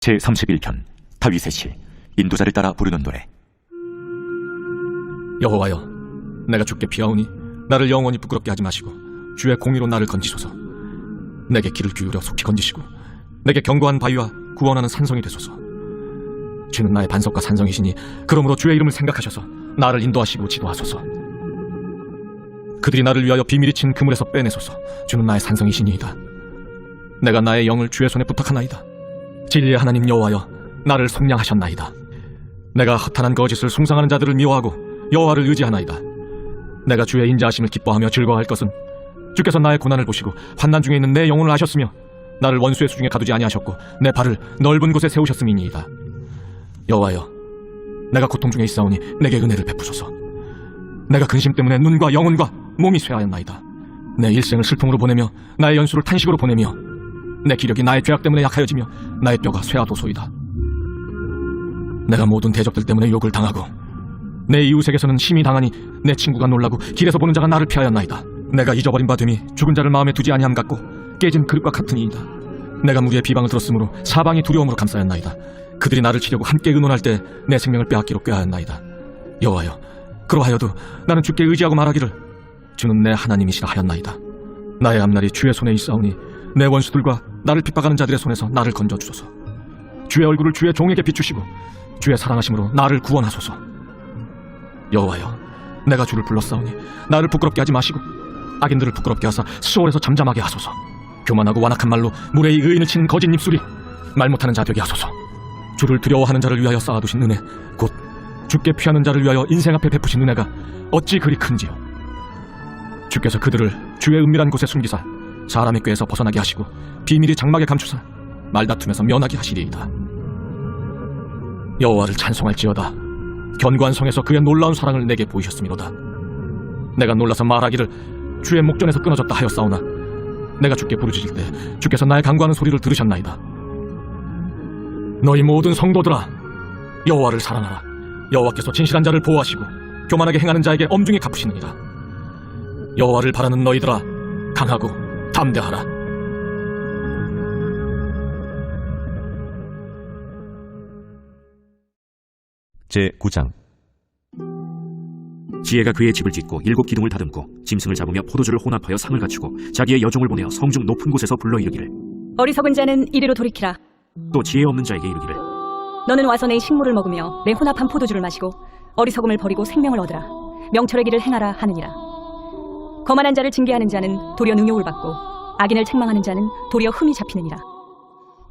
제31편 다윗의 시 인도자를 따라 부르는 노래. 여호와여, 내가 주께 피하오니 나를 영원히 부끄럽게 하지 마시고 주의 공의로 나를 건지소서. 내게 귀를 기울여 속히 건지시고 내게 견고한 바위와 구원하는 산성이 되소서. 주는 나의 반석과 산성이시니 그러므로 주의 이름을 생각하셔서 나를 인도하시고 지도하소서. 그들이 나를 위하여 비밀이 친 그물에서 빼내소서. 주는 나의 산성이시니이다. 내가 나의 영을 주의 손에 부탁하나이다. 진리의 하나님 여호와여, 나를 속량하셨나이다. 내가 허탄한 거짓을 숭상하는 자들을 미워하고 여호와를 의지하나이다. 내가 주의 인자하심을 기뻐하며 즐거워할 것은 주께서 나의 고난을 보시고 환난 중에 있는 내 영혼을 아셨으며 나를 원수의 수중에 가두지 아니하셨고 내 발을 넓은 곳에 세우셨음이니이다. 여호와여, 내가 고통 중에 있사오니 내게 은혜를 베푸소서. 내가 근심 때문에 눈과 영혼과 몸이 쇠하였나이다. 내 일생을 슬픔으로 보내며 나의 연수를 탄식으로 보내며 내 기력이 나의 죄악 때문에 약하여지며 나의 뼈가 쇠하도소이다. 내가 모든 대적들 때문에 욕을 당하고 내 이웃에게서는 심히 당하니 내 친구가 놀라고 길에서 보는 자가 나를 피하였나이다. 내가 잊어버린 바 됨이 죽은 자를 마음에 두지 아니함 같고 깨진 그릇과 같으니이다. 내가 무리의 비방을 들었으므로 사방이 두려움으로 감싸였나이다. 그들이 나를 치려고 함께 의논할 때 내 생명을 빼앗기로 꾀하였나이다. 여호와여, 그러하여도 나는 주께 의지하고 말하기를 주는 내 하나님이시라 하였나이다. 나의 앞날이 주의 손에 있사오니 내 원수들과 나를 핍박하는 자들의 손에서 나를 건져주소서. 주의 얼굴을 주의 종에게 비추시고 주의 사랑하심으로 나를 구원하소서. 여호와여, 내가 주를 불렀사오니 나를 부끄럽게 하지 마시고 악인들을 부끄럽게 하사 수월에서 잠잠하게 하소서. 교만하고 완악한 말로 무례히 의인을 치는 거짓 입술이 말 못하는 자 되게 하소서. 주를 두려워하는 자를 위하여 쌓아두신 은혜, 곧 주께 피하는 자를 위하여 인생 앞에 베푸신 은혜가 어찌 그리 큰지요. 주께서 그들을 주의 은밀한 곳에 숨기사 사람의 꾀에서 벗어나게 하시고 비밀이 장막에 감추사 말다툼에서 면하게 하시리이다. 여호와를 찬송할지어다. 견고한 성에서 그의 놀라운 사랑을 내게 보이셨음이로다. 내가 놀라서 말하기를 주의 목전에서 끊어졌다 하였사오나 내가 주께 부르짖을 때 주께서 나의 간구하는 소리를 들으셨나이다. 너희 모든 성도들아, 여호와를 사랑하라. 여호와께서 진실한 자를 보호하시고 교만하게 행하는 자에게 엄중히 갚으시느니라. 여호와를 바라는 너희들아, 강하고 담대하라. 제9장 지혜가 그의 집을 짓고 7 기둥을 다듬고 짐승을 잡으며 포도주를 혼합하여 상을 갖추고 자기의 여종을 보내어 성중 높은 곳에서 불러 이르기를 어리석은 자는 이리로 돌이키라. 또 지혜 없는 자에게 이르기를 너는 와서 내 식물을 먹으며 내 혼합한 포도주를 마시고 어리석음을 버리고 생명을 얻으라. 명철의 길을 행하라 하느니라. 거만한 자를 징계하는 자는 도리어 능욕을 받고 악인을 책망하는 자는 도리어 흠이 잡히느니라.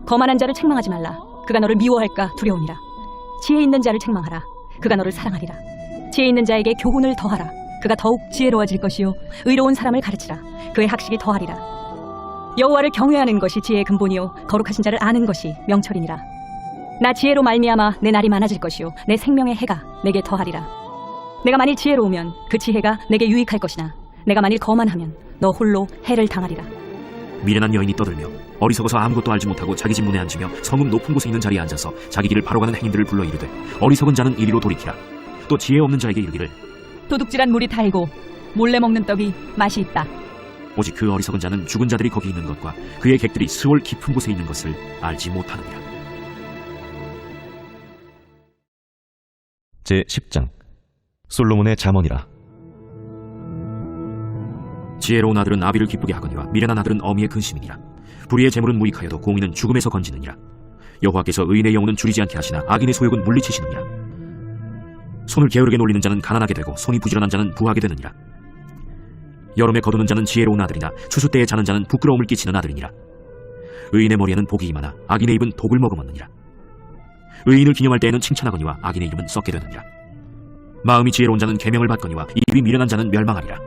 거만한 자를 책망하지 말라. 그가 너를 미워할까 두려우니라. 지혜 있는 자를 책망하라. 그가 너를 사랑하리라. 지혜 있는 자에게 교훈을 더하라. 그가 더욱 지혜로워질 것이요 의로운 사람을 가르치라. 그의 학식이 더하리라. 여호와를 경외하는 것이 지혜의 근본이요 거룩하신 자를 아는 것이 명철이니라. 나 지혜로 말미암아 내 날이 많아질 것이요 내 생명의 해가 내게 더하리라. 내가 만일 지혜로우면 그 지혜가 내게 유익할 것이나 내가 만일 거만하면 너 홀로 해를 당하리라. 미련한 여인이 떠들며 어리석어서 아무것도 알지 못하고 자기 집 문에 앉으며 성읍 높은 곳에 있는 자리에 앉아서 자기 길을 바로 가는 행인들을 불러 이르되 어리석은 자는 이리로 돌이키라. 또 지혜 없는 자에게 이르기를 도둑질한 물이 달고 몰래 먹는 떡이 맛이 있다. 오직 그 어리석은 자는 죽은 자들이 거기 있는 것과 그의 객들이 스올 깊은 곳에 있는 것을 알지 못하느니라. 제10장 솔로몬의 잠언이라. 지혜로운 아들은 아비를 기쁘게 하거니와 미련한 아들은 어미의 근심이니라. 불의의 재물은 무익하여도 공의는 죽음에서 건지느니라. 여호와께서 의인의 영혼은 줄이지 않게 하시나 악인의 소욕은 물리치시느니라. 손을 게으르게 놀리는 자는 가난하게 되고 손이 부지런한 자는 부하게 되느니라. 여름에 거두는 자는 지혜로운 아들이나 추수 때에 자는 자는 부끄러움을 끼치는 아들이니라. 의인의 머리에는 복이 임하나 악인의 입은 독을 머금었느니라. 의인을 기념할 때에는 칭찬하거니와 악인의 이름은 썩게 되느니라. 마음이 지혜로운 자는 계명을 받거니와 입이 미련한 자는 멸망하리라.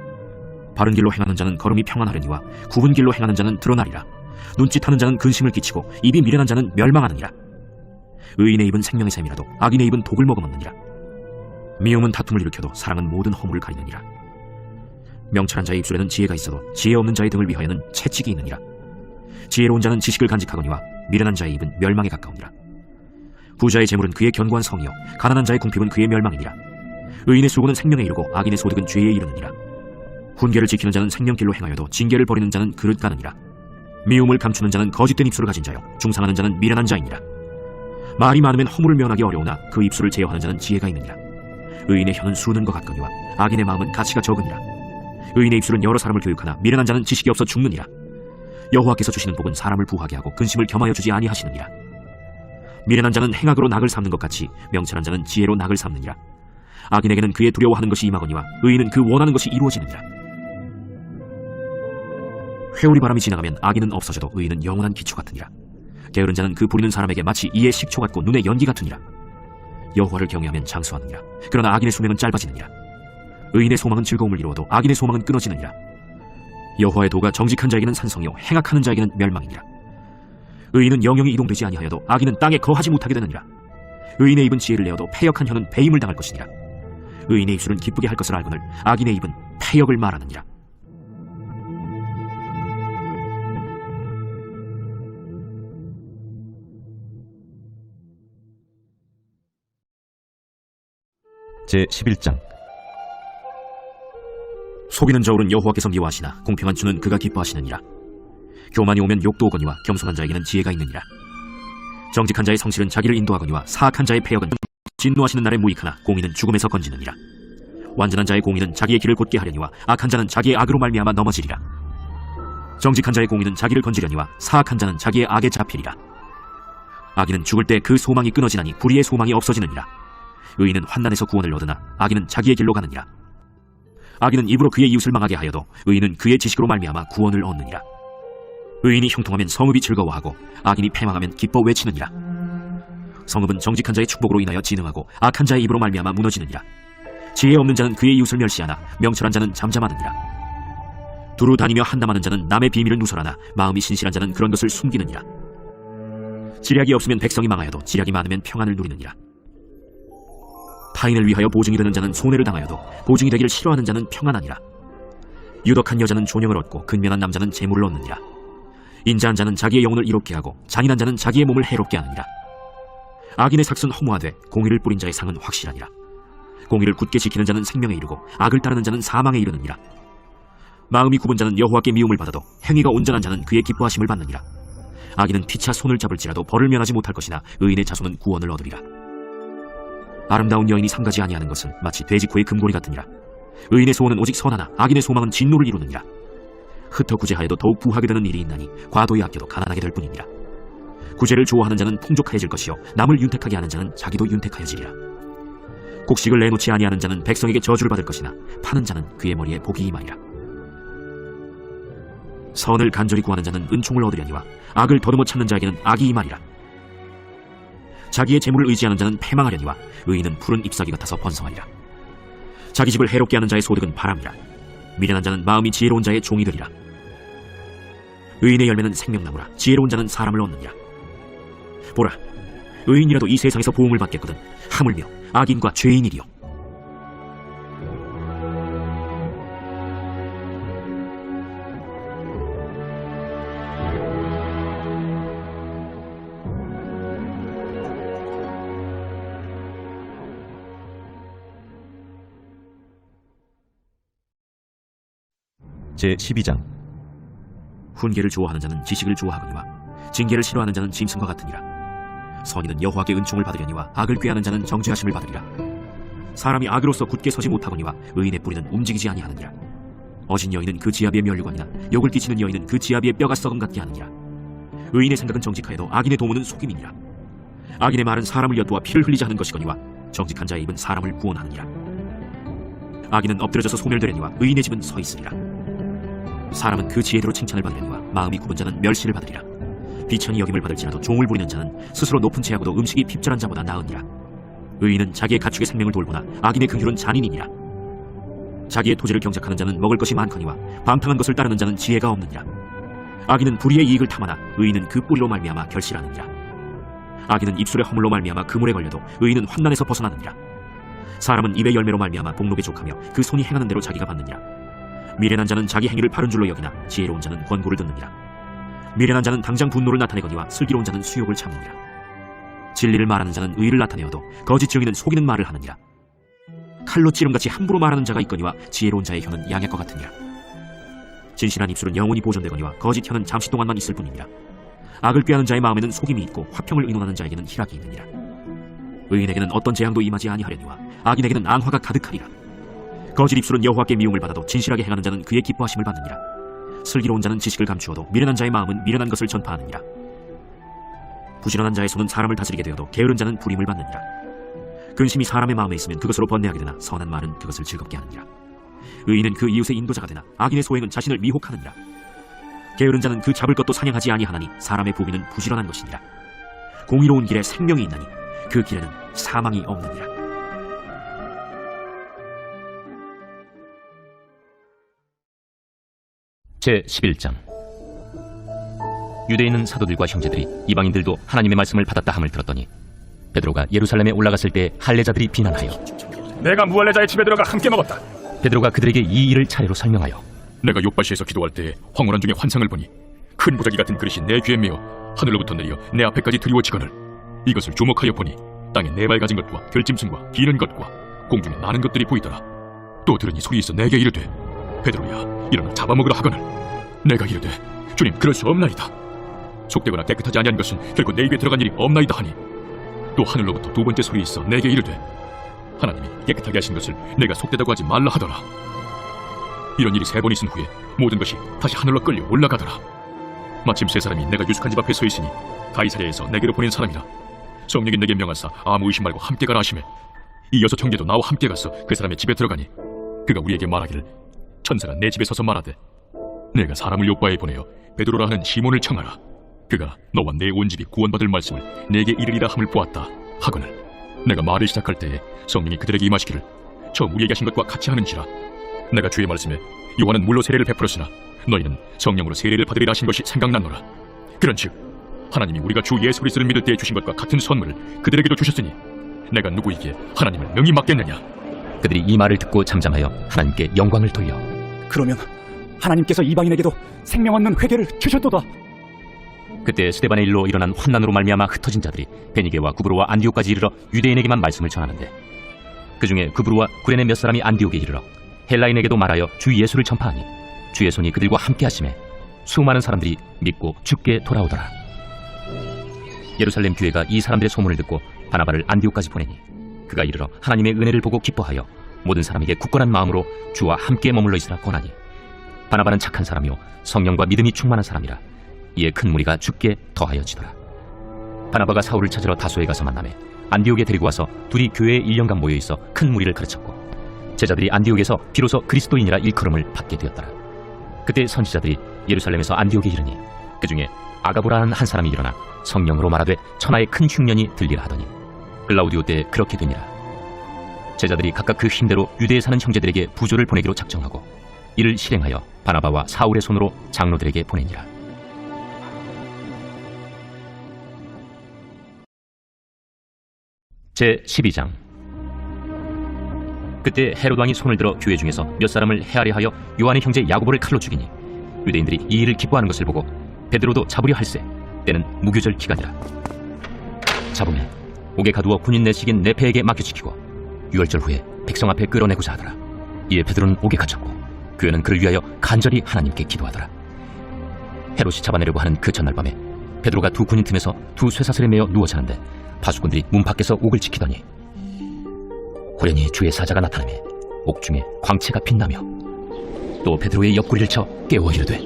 바른 길로 행하는 자는 걸음이 평안하려니와 굽은 길로 행하는 자는 드러나리라. 눈짓하는 자는 근심을 끼치고 입이 미련한 자는 멸망하느니라. 의인의 입은 생명의 샘이라도 악인의 입은 독을 머금었느니라. 미움은 다툼을 일으켜도 사랑은 모든 허물을 가리느니라. 명철한 자의 입술에는 지혜가 있어도 지혜 없는 자의 등을 위하여는 채찍이 있느니라. 지혜로운 자는 지식을 간직하거니와 미련한 자의 입은 멸망에 가까우니라. 부자의 재물은 그의 견고한 성이요 가난한 자의 궁핍은 그의 멸망이니라. 의인의 수고는 생명에 이르고 악인의 소득은 죄에 이르느니라. 훈계를 지키는 자는 생명길로 행하여도 징계를 버리는 자는 그릇 가느니라. 미움을 감추는 자는 거짓된 입술을 가진 자요 중상하는 자는 미련한 자이니라. 말이 많으면 허물을 면하기 어려우나 그 입술을 제어하는 자는 지혜가 있느니라. 의인의 혀는 수는 것 같거니와 악인의 마음은 가치가 적으니라. 의인의 입술은 여러 사람을 교육하나 미련한 자는 지식이 없어 죽느니라. 여호와께서 주시는 복은 사람을 부하게 하고 근심을 겸하여 주지 아니하시느니라. 미련한 자는 행악으로 낙을 삼는 것 같이 명철한 자는 지혜로 낙을 삼느니라. 악인에게는 그의 두려워하는 것이 임하거니와 의인은 그 원하는 것이 이루어지느니라. 회오리 바람이 지나가면 악인은 없어져도 의인은 영원한 기초 같으니라. 게으른 자는 그 부리는 사람에게 마치 이에 식초 같고 눈에 연기 같으니라. 여호와를 경외하면 장수하느니라. 그러나 악인의 수명은 짧아지느니라. 의인의 소망은 즐거움을 이루어도 악인의 소망은 끊어지느니라. 여호와의 도가 정직한 자에게는 산성이요 행악하는 자에게는 멸망이니라. 의인은 영영이 이동되지 아니하여도 악인은 땅에 거하지 못하게 되느니라. 의인의 입은 지혜를 내어도 패역한 혀는 배임을 당할 것이니라. 의인의 입술은 기쁘게 할 것을 알거늘 악인의 입은 패역을 말하느니라. 제11장. 속이는 저울은 여호와께서 미워하시나 공평한 주는 그가 기뻐하시느니라. 교만이 오면 욕도 오거니와 겸손한 자에게는 지혜가 있느니라. 정직한 자의 성실은 자기를 인도하거니와 사악한 자의 패역은 진노하시는 날에 무익하나 공의는 죽음에서 건지느니라. 완전한 자의 공의는 자기의 길을 곧게 하려니와 악한 자는 자기의 악으로 말미암아 넘어지리라. 정직한 자의 공의는 자기를 건지려니와 사악한 자는 자기의 악에 잡히리라. 악인은 죽을 때 그 소망이 끊어지나니 불의의 소망이 없어지느니라. 의인은 환난에서 구원을 얻으나 악인은 자기의 길로 가느니라. 악인은 입으로 그의 이웃을 망하게 하여도 의인은 그의 지식으로 말미암아 구원을 얻느니라. 의인이 형통하면 성읍이 즐거워하고 악인이 패망하면 기뻐 외치느니라. 성읍은 정직한 자의 축복으로 인하여 진흥하고 악한 자의 입으로 말미암아 무너지느니라. 지혜 없는 자는 그의 이웃을 멸시하나 명철한 자는 잠잠하느니라. 두루 다니며 한담하는 자는 남의 비밀을 누설하나 마음이 신실한 자는 그런 것을 숨기느니라. 지략이 없으면 백성이 망하여도 지략이 많으면 평안을 누리느니라. 타인을 위하여 보증이 되는 자는 손해를 당하여도 보증이 되기를 싫어하는 자는 평안하니라. 유덕한 여자는 존영을 얻고 근면한 남자는 재물을 얻느니라. 인자한 자는 자기의 영혼을 이롭게 하고 잔인한 자는 자기의 몸을 해롭게 하느니라. 악인의 삭은 허무하되 공의를 뿌린 자의 상은 확실하니라. 공의를 굳게 지키는 자는 생명에 이르고 악을 따르는 자는 사망에 이르느니라. 마음이 굽은 자는 여호와께 미움을 받아도 행위가 온전한 자는 그의 기뻐하심을 받느니라. 악인은 피차 손을 잡을지라도 벌을 면하지 못할 것이나 의인의 자손은 구원을 얻으리라. 아름다운 여인이 상가지 아니하는 것은 마치 돼지코의 금고리 같으니라. 의인의 소원은 오직 선하나 악인의 소망은 진노를 이루느니라. 흩어 구제하여도 더욱 부하게 되는 일이 있나니 과도히 아껴도 가난하게 될 뿐이니라. 구제를 좋아하는 자는 풍족하여질 것이요 남을 윤택하게 하는 자는 자기도 윤택하여지리라. 곡식을 내놓지 아니하는 자는 백성에게 저주를 받을 것이나 파는 자는 그의 머리에 복이 임하리라. 선을 간절히 구하는 자는 은총을 얻으려니와 악을 더듬어 찾는 자에게는 악이 임하리라. 자기의 재물을 의지하는 자는 패망하려니와 의인은 푸른 잎사귀 같아서 번성하리라. 자기 집을 해롭게 하는 자의 소득은 바람이라. 미련한 자는 마음이 지혜로운 자의 종이 되리라. 의인의 열매는 생명나무라. 지혜로운 자는 사람을 얻느니라. 보라, 의인이라도 이 세상에서 보응을 받겠거든 하물며 악인과 죄인이리요. 제12장. 훈계를 좋아하는 자는 지식을 좋아하거니와 징계를 싫어하는 자는 짐승과 같으니라. 선인은 여호와께 은총을 받으려니와 악을 꾀하는 자는 정죄하심을 받으리라. 사람이 악으로서 굳게 서지 못하거니와 의인의 뿌리는 움직이지 아니하느니라. 어진 여인은 그 지아비의 면류관이나 욕을 끼치는 여인은 그 지아비의 뼈가 썩음 같게 하느니라. 의인의 생각은 정직하여도 악인의 도모는 속임이니라. 악인의 말은 사람을 엿보아 피를 흘리자 하는 것이거니와 정직한 자의 입은 사람을 구원하느니라. 악인은 엎드려져서 소멸되려니와 의인의 집은 서 있으리라. 사람은 그 지혜대로 칭찬을 받으려니와 마음이 굽은 자는 멸시를 받으리라. 비천히 여김을 받을지라도 종을 부리는 자는 스스로 높은 채하고도 음식이 핍절한 자보다 나으니라. 의인은 자기의 가축의 생명을 돌보나 악인의 긍휼은 잔인이니라. 자기의 토지를 경작하는 자는 먹을 것이 많거니와 방탕한 것을 따르는 자는 지혜가 없느니라. 악인은 불의의 이익을 탐하나 의인은 그 뿌리로 말미암아 결실하느니라. 악인은 입술의 허물로 말미암아 그물에 걸려도 의인은 환난에서 벗어나느니라. 사람은 입의 열매로 말미암아 복록에 족하며 그 손이 행하는 대로 자기가 받느니라. 미련한 자는 자기 행위를 바른 줄로 여기나 지혜로운 자는 권고를 듣느니라. 미련한 자는 당장 분노를 나타내거니와 슬기로운 자는 수욕을 참느니라. 진리를 말하는 자는 의를 나타내어도 거짓 증인은 속이는 말을 하느니라. 칼로 찌름같이 함부로 말하는 자가 있거니와 지혜로운 자의 혀는 양약과 같으니라. 진실한 입술은 영원히 보존되거니와 거짓 혀는 잠시 동안만 있을 뿐이니라. 악을 꾀하는 자의 마음에는 속임이 있고 화평을 의논하는 자에게는 희락이 있느니라. 의인에게는 어떤 재앙도 임하지 아니하려니와 악인에게는 앙화가 가득하리라. 거짓 입술은 여호와께 미움을 받아도 진실하게 행하는 자는 그의 기뻐하심을 받느니라. 슬기로운 자는 지식을 감추어도 미련한 자의 마음은 미련한 것을 전파하느니라. 부지런한 자의 손은 사람을 다스리게 되어도 게으른 자는 불임을 받느니라. 근심이 사람의 마음에 있으면 그것으로 번뇌하게 되나 선한 말은 그것을 즐겁게 하느니라. 의인은 그 이웃의 인도자가 되나 악인의 소행은 자신을 미혹하느니라. 게으른 자는 그 잡을 것도 사냥하지 아니하나니 사람의 보기는 부지런한 것이니라. 공의로운 길에 생명이 있나니 그 길에는 사망이 없느니라. 제11장. 유대에 있는 사도들과 형제들이 이방인들도 하나님의 말씀을 받았다 함을 들었더니 베드로가 예루살렘에 올라갔을 때 할례자들이 비난하여 내가 무할례자의 집에 들어가 함께 먹었다. 베드로가 그들에게 이 일을 차례로 설명하여 내가 욥바시에서 기도할 때 황홀한 중에 환상을 보니 큰 보자기 같은 그릇이 내 귀에 메어 하늘로부터 내려 내 앞에까지 드리워지거늘 이것을 주목하여 보니 땅에 네 발 가진 것과 들짐승과 기는 것과 공중에 나는 것들이 보이더라. 또 들으니 소리 있어 내게 이르되 베드로야 일어나 잡아먹으라 하거늘 내가 이르되 주님 그럴 수 없나이다. 속되거나 깨끗하지 아니한 것은 결코 내 입에 들어간 일이 없나이다 하니 또 하늘로부터 두 번째 소리 있어 내게 이르되 하나님이 깨끗하게 하신 것을 내가 속되다고 하지 말라 하더라. 이런 일이 3번 있은 후에 모든 것이 다시 하늘로 끌려 올라가더라. 마침 세 사람이 내가 유숙한 집 앞에 서 있으니 가이사랴에서 내게로 보낸 사람이라. 성령이 내게 명하사 아무 의심 말고 함께 가라 하시매 이 6 형제도 나와 함께 가서 그 사람의 집에 들어가니 그가 우리에게 말하기를 천사가 내 집에 서서 말하되 내가 사람을 요바에 보내어 베드로라 하는 시몬을 청하라. 그가 너와 내 온 집이 구원받을 말씀을 내게 이르리라 함을 보았다 하거늘 내가 말을 시작할 때에 성령이 그들에게 임하시기를 처음 우리에게 하신 것과 같이 하는지라. 내가 주의 말씀에 요한은 물로 세례를 베풀었으나 너희는 성령으로 세례를 받으리라 하신 것이 생각났노라. 그런즉 하나님이 우리가 주 예수 그리스도를 믿을 때에 주신 것과 같은 선물을 그들에게도 주셨으니 내가 누구에게 하나님을 명히 맡겠느냐. 그들이 이 말을 듣고 잠잠하여 하나님께 영광을 돌려 그러면 하나님께서 이방인에게도 생명 얻는 회개를 주셨도다. 그때 스데반의 일로 일어난 환난으로 말미암아 흩어진 자들이 베니게와 구브로와 안디옥까지 이르러 유대인에게만 말씀을 전하는데 그 중에 구브로와 구레네 몇 사람이 안디옥에 이르러 헬라인에게도 말하여 주 예수를 전파하니 주의 손이 그들과 함께 하심에 수많은 사람들이 믿고 주께 돌아오더라. 예루살렘 교회가 이 사람들의 소문을 듣고 바나바를 안디옥까지 보내니 그가 이르러 하나님의 은혜를 보고 기뻐하여 모든 사람에게 굳건한 마음으로 주와 함께 머물러 있으라 권하니 바나바는 착한 사람이요 성령과 믿음이 충만한 사람이라. 이에 큰 무리가 주께 더하여지더라. 바나바가 사울을 찾으러 다소에 가서 만나매 안디옥에 데리고 와서 둘이 교회에 1년간 모여 있어 큰 무리를 가르쳤고 제자들이 안디옥에서 비로소 그리스도인이라 일컬음을 받게 되었더라. 그때 선지자들이 예루살렘에서 안디옥에 이르니 그 중에 아가보라는 한 사람이 일어나 성령으로 말하되 천하의 큰 흉년이 들리라 하더니 글라우디오 때 그렇게 되니라. 제자들이 각각 그 힘대로 유대에 사는 형제들에게 부조를 보내기로 작정하고 이를 실행하여 바나바와 사울의 손으로 장로들에게 보내니라. 제12장. 그때 헤롯 왕이 손을 들어 교회 중에서 몇 사람을 해하려 하여 요한의 형제 야고보를 칼로 죽이니 유대인들이 이 일을 기뻐하는 것을 보고 베드로도 잡으려 할세 때는 무교절 기간이라. 잡으면 옥에 가두어 군인 내식인 네페에게 맡겨지키고 유월절 후에 백성 앞에 끌어내고자 하더라. 이에 베드로는 옥에 갇혔고 교회는 그를 위하여 간절히 하나님께 기도하더라. 헤롯이 잡아내려고 하는 그 전날 밤에 베드로가 두 군인 틈에서 두 쇠사슬에 매어 누워 자는데 파수꾼들이 문 밖에서 옥을 지키더니 호련히 주의 사자가 나타나며 옥중에 광채가 빛나며 또 베드로의 옆구리를 쳐 깨워 이르되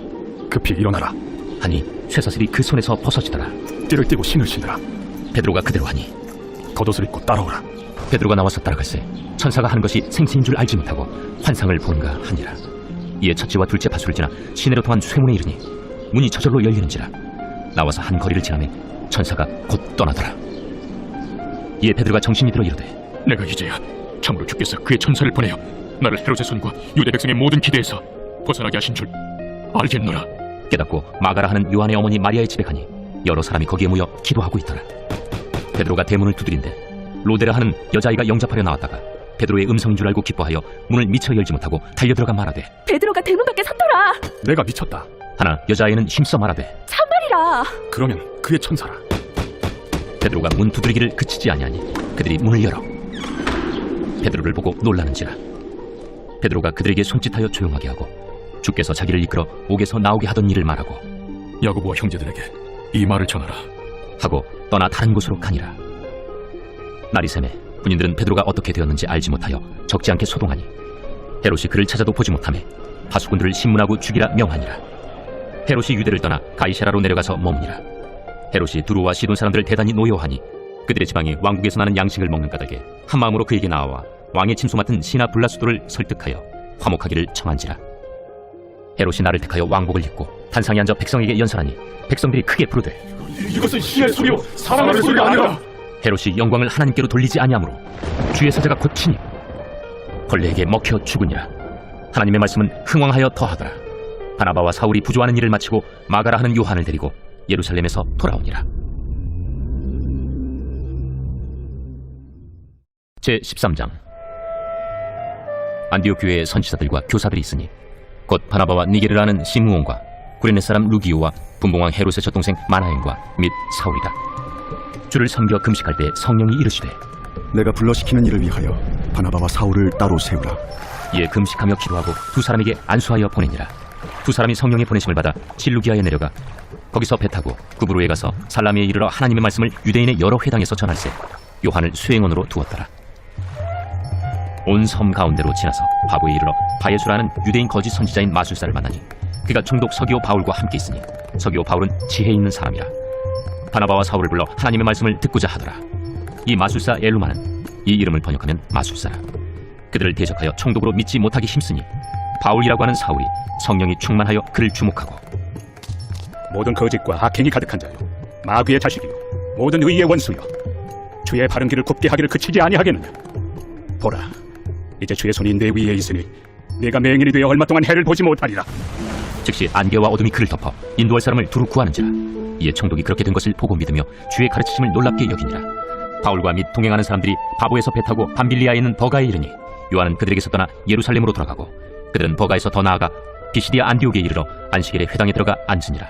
급히 일어나라. 하니 쇠사슬이 그 손에서 벗어지더라. 띠를 띠고 신을 신으라. 베드로가 그대로 하니 겉옷을 입고 따라오라. 베드로가 나와서 따라갈새 천사가 하는 것이 생체인 줄 알지 못하고 환상을 보는가 하니라. 이에 첫째와 둘째 파수를 지나 시내로 통한 쇠문에 이르니 문이 저절로 열리는지라. 나와서 한 거리를 지나매 천사가 곧 떠나더라. 이에 베드로가 정신이 들어 이르되 내가 이제야 참으로 주께서 그의 천사를 보내어 나를 헤롯의 손과 유대 백성의 모든 기대에서 벗어나게 하신 줄 알겠노라. 깨닫고 마가라 하는 요한의 어머니 마리아의 집에 가니 여러 사람이 거기에 모여 기도하고 있더라. 베드로가 대문을 두드린데 로데라 하는 여자아이가 영접하려 나왔다가 베드로의 음성인 줄 알고 기뻐하여 문을 미처 열지 못하고 달려들어가 말하되 베드로가 대문 밖에 섰더라. 내가 미쳤다. 하나 여자아이는 힘써 말하되 참말이라. 그러면 그의 천사라. 베드로가 문 두드리기를 그치지 아니하니 그들이 문을 열어 베드로를 보고 놀라는지라. 베드로가 그들에게 손짓하여 조용하게 하고 주께서 자기를 이끌어 옥에서 나오게 하던 일을 말하고 야고보와 형제들에게 이 말을 전하라. 하고 떠나 다른 곳으로 가니라. 날이 새매 군인들은 베드로가 어떻게 되었는지 알지 못하여 적지 않게 소동하니 헤롯이 그를 찾아도 보지 못하매 파수꾼들을 신문하고 죽이라 명하니라. 헤롯이 유대를 떠나 가이사라로 내려가서 머무니라. 헤롯이 두루와 시돈 사람들을 대단히 노여하니 그들의 지방이 왕국에서 나는 양식을 먹는 까닭에 한 마음으로 그에게 나와 왕의 침소 맡은 시나 블라수도를 설득하여 화목하기를 청한지라. 헤롯이 나를 택하여 왕복을 입고 단상에 앉아 백성에게 연설하니 백성들이 크게 부르되 이것은 신의 소리요 사람의 소리가 아니라. 헤롯이 영광을 하나님께로 돌리지 아니하므로 주의 사자가 곧 치니 벌레에게 먹혀 죽으니라. 하나님의 말씀은 흥왕하여 더하더라. 바나바와 사울이 부조하는 일을 마치고 마가라 하는 요한을 데리고 예루살렘에서 돌아오니라. 제13장. 안디옥 교회에 선지자들과 교사들이 있으니 곧 바나바와 니게르라는 시므온과 구레네 사람 루기오와 분봉왕 헤롯의 젖동생 마나엔과 및 사울이다. 주를 섬겨 금식할 때 성령이 이르시되 내가 불러시키는 일을 위하여 바나바와 사울을 따로 세우라. 이에 금식하며 기도하고 두 사람에게 안수하여 보내니라. 두 사람이 성령의 보내심을 받아 실루기아에 내려가 거기서 배 타고 구브로에 가서 살라미에 이르러 하나님의 말씀을 유대인의 여러 회당에서 전할세 요한을 수행원으로 두었더라. 온 섬 가운데로 지나서 바보에 이르러 바예수라는 유대인 거짓 선지자인 마술사를 만나니 그가 총독 서기오 바울과 함께 있으니 서기오 바울은 지혜 있는 사람이라. 바나바와 사울을 불러 하나님의 말씀을 듣고자 하더라. 이 마술사 엘루마는 이 이름을 번역하면 마술사라. 그들을 대적하여 총독으로 믿지 못하기 힘쓰니 바울이라고 하는 사울이 성령이 충만하여 그를 주목하고 모든 거짓과 악행이 가득한 자요 마귀의 자식이요 모든 의의 원수요 주의 바른 길을 굽게 하기를 그치지 아니하겠느냐. 보라, 이제 주의 손이 내 위에 있으니 네가 맹인이 되어 얼마 동안 해를 보지 못하리라. 즉시 안개와 어둠이 그를 덮어 인도할 사람을 두루 구하는지라. 이에 총독이 그렇게 된 것을 보고 믿으며 주의 가르치심을 놀랍게 여기니라. 바울과 및 동행하는 사람들이 바보에서 배 타고 밤빌리아에 있는 버가에 이르니 요한은 그들에게서 떠나 예루살렘으로 돌아가고 그들은 버가에서 더 나아가 비시디아 안디옥에 이르러 안식일에 회당에 들어가 앉으니라.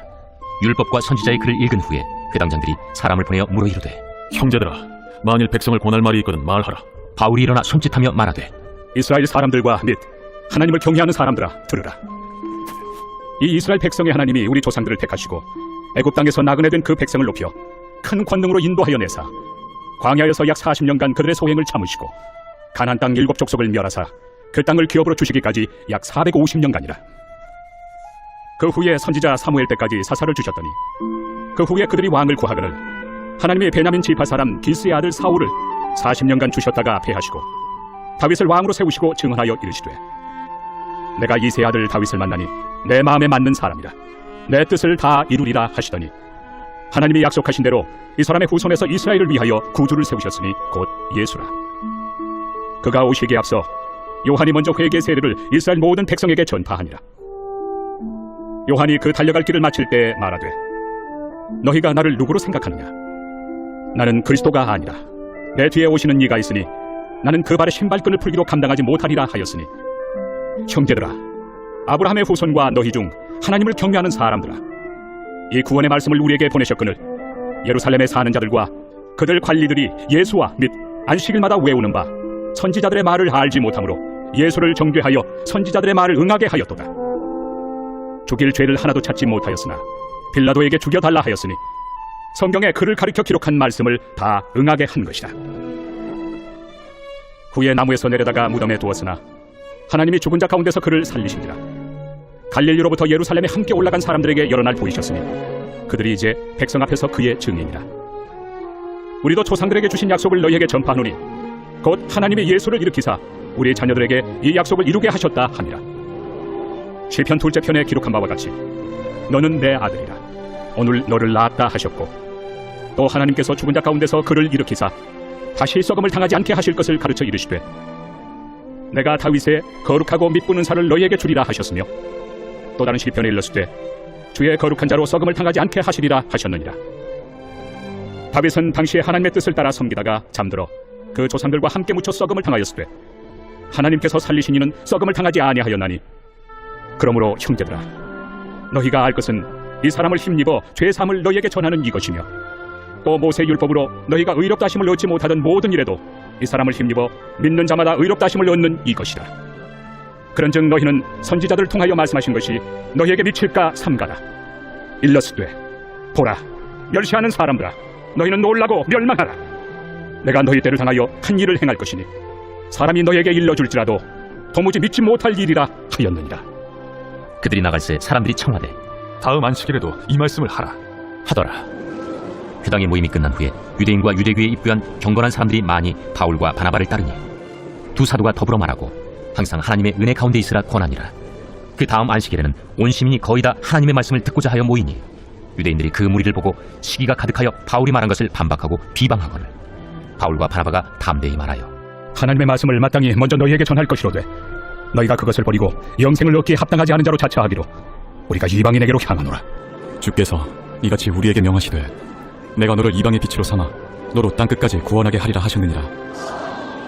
율법과 선지자의 글을 읽은 후에 회당장들이 사람을 보내어 물어 이르되 형제들아, 만일 백성을 권할 말이 있거든 말하라. 바울이 일어나 손짓하며 말하되 이스라엘 사람들과 및 하나님을 경외하는 사람들아 들으라. 이 이스라엘 백성의 하나님이 우리 조상들을 택하시고 애굽 땅에서 나그네 된 그 백성을 높여 큰 권능으로 인도하여 내사 광야에서 약 40년간 그들의 소행을 참으시고 가나안 땅 7 족속을 멸하사 그 땅을 기업으로 주시기까지 약 450년간이라. 그 후에 선지자 사무엘 때까지 사사를 주셨더니 그 후에 그들이 왕을 구하거늘 하나님의 베냐민 지파 사람 기스의 아들 사울을 40년간 주셨다가 패하시고 다윗을 왕으로 세우시고 증언하여 이르시되 내가 이세 아들 다윗을 만나니 내 마음에 맞는 사람이라 내 뜻을 다 이루리라 하시더니 하나님이 약속하신 대로 이 사람의 후손에서 이스라엘을 위하여 구주를 세우셨으니 곧 예수라. 그가 오시기에 앞서 요한이 먼저 회개 세례를 이스라엘 모든 백성에게 전파하니라. 요한이 그 달려갈 길을 마칠 때 말하되 너희가 나를 누구로 생각하느냐. 나는 그리스도가 아니라 내 뒤에 오시는 이가 있으니 나는 그 발의 신발끈을 풀기로 감당하지 못하리라 하였으니 형제들아, 아브라함의 후손과 너희 중 하나님을 경외하는 사람들아, 이 구원의 말씀을 우리에게 보내셨거늘 예루살렘에 사는 자들과 그들 관리들이 예수와 및 안식일마다 외우는 바 선지자들의 말을 알지 못하므로 예수를 정죄하여 선지자들의 말을 응하게 하였도다. 죽일 죄를 하나도 찾지 못하였으나 빌라도에게 죽여달라 하였으니 성경에 그를 가리켜 기록한 말씀을 다 응하게 한 것이다. 후에 나무에서 내려다가 무덤에 두었으나 하나님이 죽은 자 가운데서 그를 살리신지라. 갈릴리로부터 예루살렘에 함께 올라간 사람들에게 여러 날 보이셨으니 그들이 이제 백성 앞에서 그의 증인이라. 우리도 조상들에게 주신 약속을 너희에게 전파하노니 곧 하나님의 예수를 일으키사 우리 자녀들에게 이 약속을 이루게 하셨다 하니라. 시편 2째 편에 기록한 바와 같이 너는 내 아들이라 오늘 너를 낳았다 하셨고 또 하나님께서 죽은 자 가운데서 그를 일으키사 다시 썩음을 당하지 않게 하실 것을 가르쳐 이르시되 내가 다윗의 거룩하고 밑부는 살을 너희에게 주리라 하셨으며 또 다른 시편에 일렀으되 주의 거룩한 자로 썩음을 당하지 않게 하시리라 하셨느니라. 다윗은 당시에 하나님의 뜻을 따라 섬기다가 잠들어 그 조상들과 함께 묻혀 썩음을 당하였으되 하나님께서 살리신 이는 썩음을 당하지 아니하였나니 그러므로 형제들아, 너희가 알 것은 이 사람을 힘입어 죄사함을 너희에게 전하는 이것이며 또 모세 율법으로 너희가 의롭다 하심을 얻지 못하던 모든 일에도 이 사람을 힘입어 믿는 자마다 의롭다 하심을 얻는 이것이라. 그런즉 너희는 선지자들을 통하여 말씀하신 것이 너희에게 미칠까 삼가라. 일러스되 보라, 멸시하는 사람들아, 너희는 놀라고 멸망하라. 내가 너희 때를 향하여 큰 일을 행할 것이니 사람이 너에게 일러줄지라도 도무지 믿지 못할 일이라 하였느니라. 그들이 나갈새 사람들이 청하되 다음 안식일에도 이 말씀을 하라 하더라. 회당의 모임이 끝난 후에 유대인과 유대교에 입교한 경건한 사람들이 많이 바울과 바나바를 따르니 두 사도가 더불어 말하고 항상 하나님의 은혜 가운데 있으라 권하니라. 그 다음 안식일에는 온 시민이 거의 다 하나님의 말씀을 듣고자 하여 모이니 유대인들이 그 무리를 보고 시기가 가득하여 바울이 말한 것을 반박하고 비방하거늘 바울과 바나바가 담대히 말하여 하나님의 말씀을 마땅히 먼저 너희에게 전할 것이로되 너희가 그것을 버리고 영생을 얻기에 합당하지 않은 자로 자처하기로 우리가 이방인에게로 향하노라. 주께서 이같이 우리에게 명하시되 내가 너를 이방의 빛으로 삼아 너로 땅끝까지 구원하게 하리라 하셨느니라.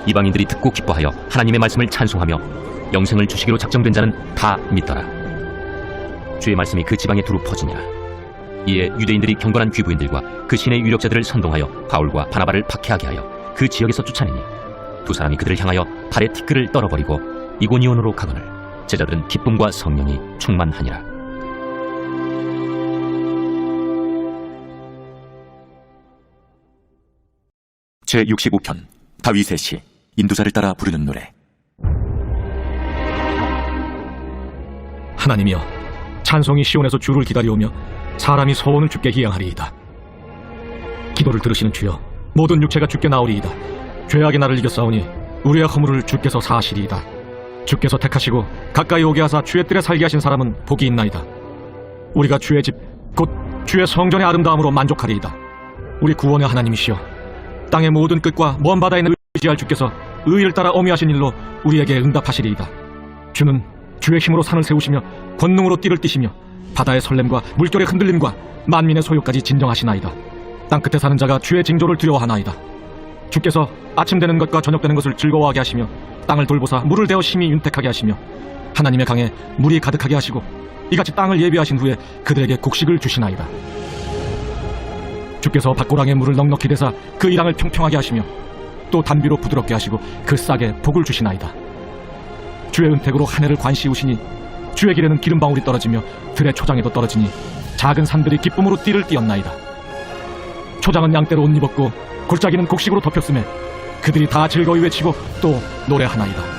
이방인들이 듣고 기뻐하여 하나님의 말씀을 찬송하며 영생을 주시기로 작정된 자는 다 믿더라. 주의 말씀이 그 지방에 두루 퍼지니라. 이에 유대인들이 경건한 귀부인들과 그 신의 유력자들을 선동하여 바울과 바나바를 박해하게 하여 그 지역에서 쫓아내니 두 사람이 그들을 향하여 발에 티끌을 떨어버리고 이고니온으로 가거늘 제자들은 기쁨과 성령이 충만하니라. 제65편 다윗의 시 인도자를 따라 부르는 노래. 하나님이여 찬송이 시온에서 주를 기다려오며 사람이 소원을 주께 희양하리이다. 기도를 들으시는 주여 모든 육체가 주께 나오리이다. 죄악의 나를 이겼사오니 우리의 허물을 주께서 사하시리이다. 주께서 택하시고 가까이 오게 하사 주의 뜰에 살게 하신 사람은 복이 있나이다. 우리가 주의 집 곧 주의 성전의 아름다움으로 만족하리이다. 우리 구원의 하나님이시여 땅의 모든 끝과 먼 바다에 있는 의지할 주께서 의를 따라 어미하신 일로 우리에게 응답하시리이다. 주는 주의 힘으로 산을 세우시며 권능으로 띠를 띠시며 바다의 설렘과 물결의 흔들림과 만민의 소유까지 진정하시나이다. 땅끝에 사는 자가 주의 징조를 두려워하나이다. 주께서 아침 되는 것과 저녁 되는 것을 즐거워하게 하시며 땅을 돌보사 물을 대어 심히 윤택하게 하시며 하나님의 강에 물이 가득하게 하시고 이같이 땅을 예비하신 후에 그들에게 곡식을 주시나이다. 주께서 밭고랑에 물을 넉넉히 대사 그 이랑을 평평하게 하시며 또 단비로 부드럽게 하시고 그 싹에 복을 주시나이다. 주의 은택으로 하늘을 관시우시니 주의 길에는 기름방울이 떨어지며 들의 초장에도 떨어지니 작은 산들이 기쁨으로 띠를 띠었나이다. 초장은 양떼로 옷 입었고 골짜기는 곡식으로 덮였음에 그들이 다 즐거이 외치고 또 노래하나이다.